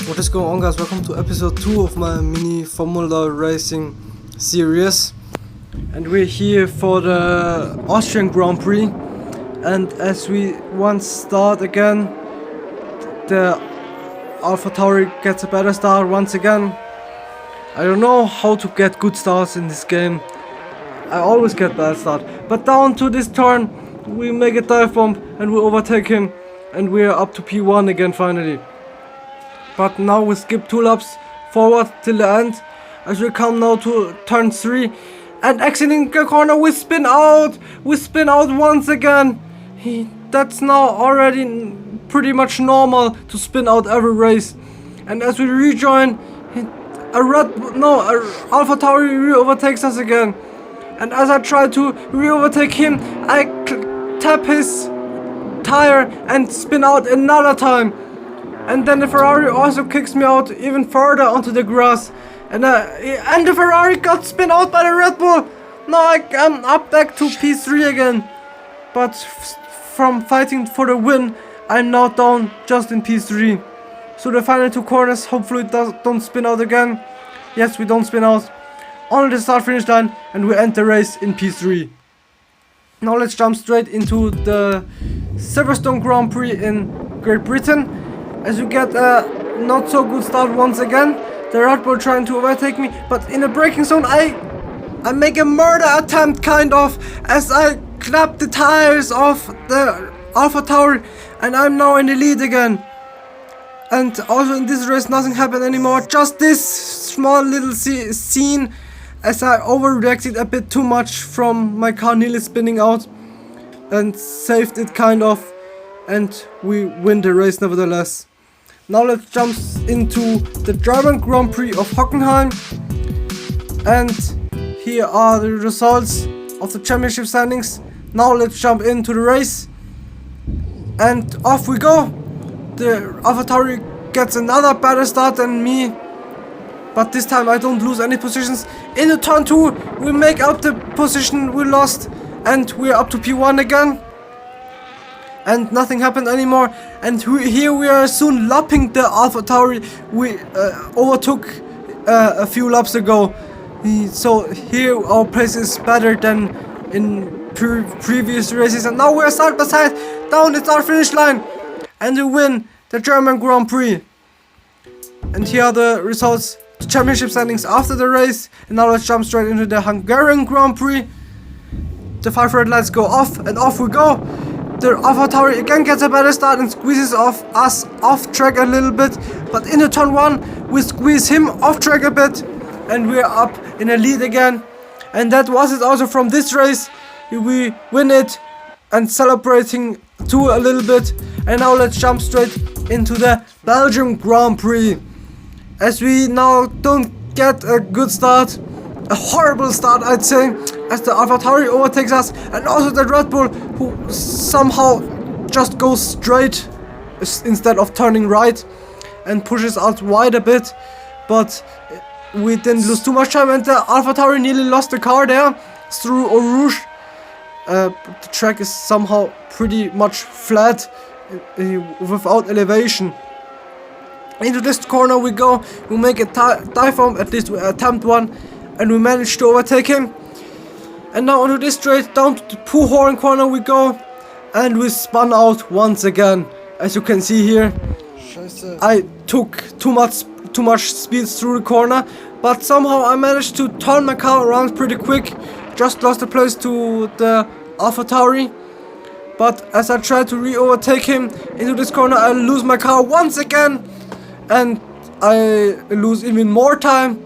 What is going on, guys? Welcome to episode 2 of my mini Formula racing series, and we're here for the Austrian Grand Prix. And as we once start again, the AlphaTauri gets a better start once again. I don't know how to get good starts in this game. I always get bad start, but down to this turn we make a dive bomb and we overtake him, and we're up to P1 again finally. But now we skip 2 laps forward till the end, as we come now to turn 3, and exiting the corner we spin out once again. That's now already pretty much normal to spin out every race. And as we rejoin, AlphaTauri re-overtakes us again. And as I try to re-overtake him, I tap his tire and spin out another time. And then the Ferrari also kicks me out even further onto the grass. And the Ferrari got spin out by the Red Bull. Now I'm up back to P3 again. But from fighting for the win, I'm now down just in P3. So the final 2 corners, hopefully don't spin out again. Yes, we don't spin out. Only the start finish line, and we end the race in P3. Now let's jump straight into the Silverstone Grand Prix in Great Britain. As we get a not so good start once again. The Red Bull trying to overtake me, but in the braking zone I make a murder attempt kind of, as I clap the tires of the AlphaTauri, and I'm now in the lead again. And also in this race nothing happened anymore, just this small little scene as I overreacted a bit too much from my car nearly spinning out, and saved it kind of, and we win the race nevertheless. Now let's jump into the German Grand Prix of Hockenheim, and here are the results of the championship standings. Now let's jump into the race, and off we go. The AlphaTauri gets another better start than me, but this time I don't lose any positions. In the turn 2 we make up the position we lost, and we're up to P1 again. And nothing happened anymore, and here we are soon lapping the AlphaTauri we overtook a few laps ago. So here our place is better than in previous races, and now we're side by side down the start finish line, and we win the German Grand Prix. And here are the results, the championship standings after the race. And now let's jump straight into the Hungarian Grand Prix. The 5 red lights go off, and off we go. The AlphaTauri again gets a better start and squeezes us off track a little bit, but in the turn 1 we squeeze him off track a bit, and we're up in a lead again. And that was it also from this race. We win it and celebrating too a little bit. And now let's jump straight into the Belgium Grand Prix, as we now don't get a good start, a horrible start I'd say, as the AlphaTauri overtakes us, and also the Red Bull, who somehow just goes straight instead of turning right and pushes out wide a bit. But we didn't lose too much time, and the AlphaTauri nearly lost the car there through Eau Rouge. The track is somehow pretty much flat without elevation. Into this corner we go, we make a dive bomb, at least we attempt one, and we manage to overtake him. And now onto this straight, down to the Puhorn corner we go, and we spun out once again. As you can see here, I took too much speed through the corner, but somehow I managed to turn my car around pretty quick. Just lost the place to the AlphaTauri, but as I try to re-overtake him into this corner, I lose my car once again, and I lose even more time.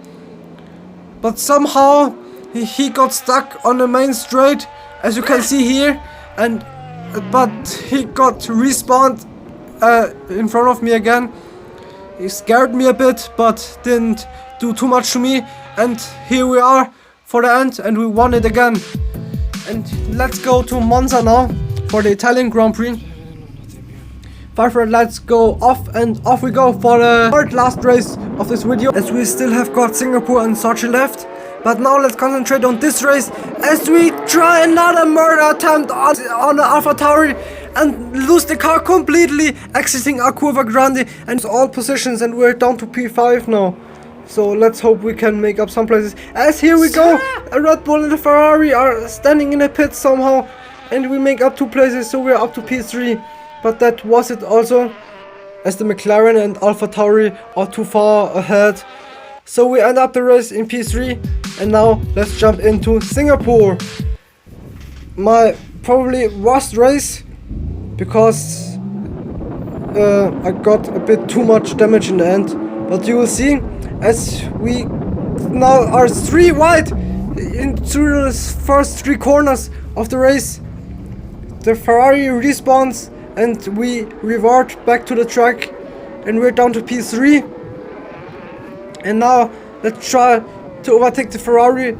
But somehow he got stuck on the main straight, as you can see here, but he got respawned in front of me again. He scared me a bit, but didn't do too much to me. And here we are for the end, and we won it again. And let's go to Monza now for the Italian Grand Prix. 5 red lights go off, and off we go for the third last race of this video, as we still have got Singapore and Sochi left. But now let's concentrate on this race, as we try another murder attempt on the AlphaTauri, and lose the car completely, exiting a Curva Grande and all positions, and we're down to P5 now. So let's hope we can make up some places. As here we go, a Red Bull and a Ferrari are standing in a pit somehow, and we make up 2 places, so we're up to P3. But that was it also, as the McLaren and AlphaTauri are too far ahead. So we end up the race in P3, and now let's jump into Singapore. My probably worst race, because I got a bit too much damage in the end. But you will see, as we now are 3 wide into the first 3 corners of the race, the Ferrari respawns and we revert back to the track, and we're down to P3. And now let's try to overtake the Ferrari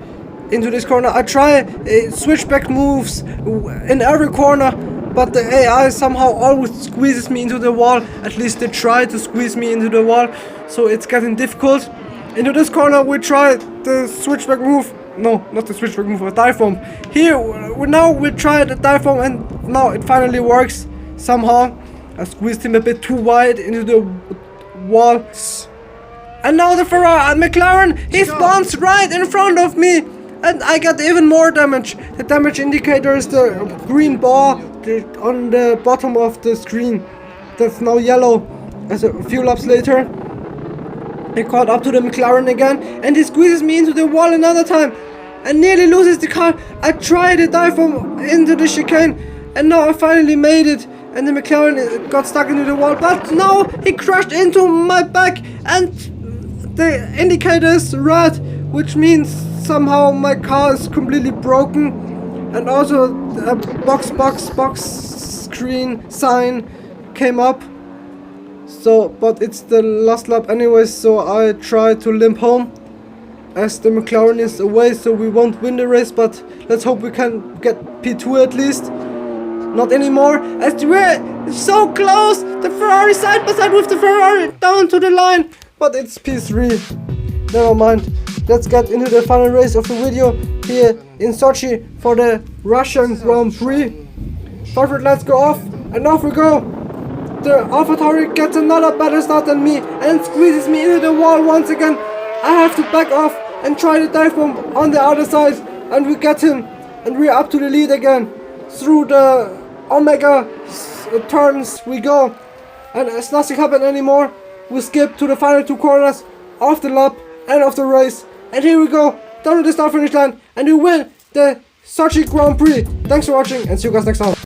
into this corner. I try switchback moves in every corner, but the AI somehow always squeezes me into the wall. At least they try to squeeze me into the wall, so it's getting difficult. Into this corner we try the switchback move. No, not the switchback move, a dive bomb. Here we try the dive bomb, and now it finally works somehow. I squeezed him a bit too wide into the wall. And now the McLaren, he spawns right in front of me, and I get even more damage. The damage indicator is the green bar on the bottom of the screen. That's now yellow. As a few laps later, he caught up to the McLaren again, and he squeezes me into the wall another time and nearly loses the car. I tried to dive into the chicane, and now I finally made it, and the McLaren got stuck into the wall, but now he crashed into my back, and the indicator is red, which means somehow my car is completely broken. And also a box screen sign came up. So, but it's the last lap anyways, so I try to limp home, as the McLaren is away, so we won't win the race, but let's hope we can get P2 at least. Not anymore, as we're so close, the Ferrari side by side with the Ferrari down to the line. But it's P3. Never mind. Let's get into the final race of the video here in Sochi for the Russian Grand Prix. Perfect, let's go off, and off we go. The AlphaTauri gets another better start than me and squeezes me into the wall once again. I have to back off and try the dive bomb on the other side, and we get him, and we're up to the lead again. Through the Omega turns we go, and as nothing happened anymore, we skip to the final 2 corners of the lap and of the race, and here we go down to the start finish line, and we win the Sochi Grand Prix. Thanks for watching, and see you guys next time.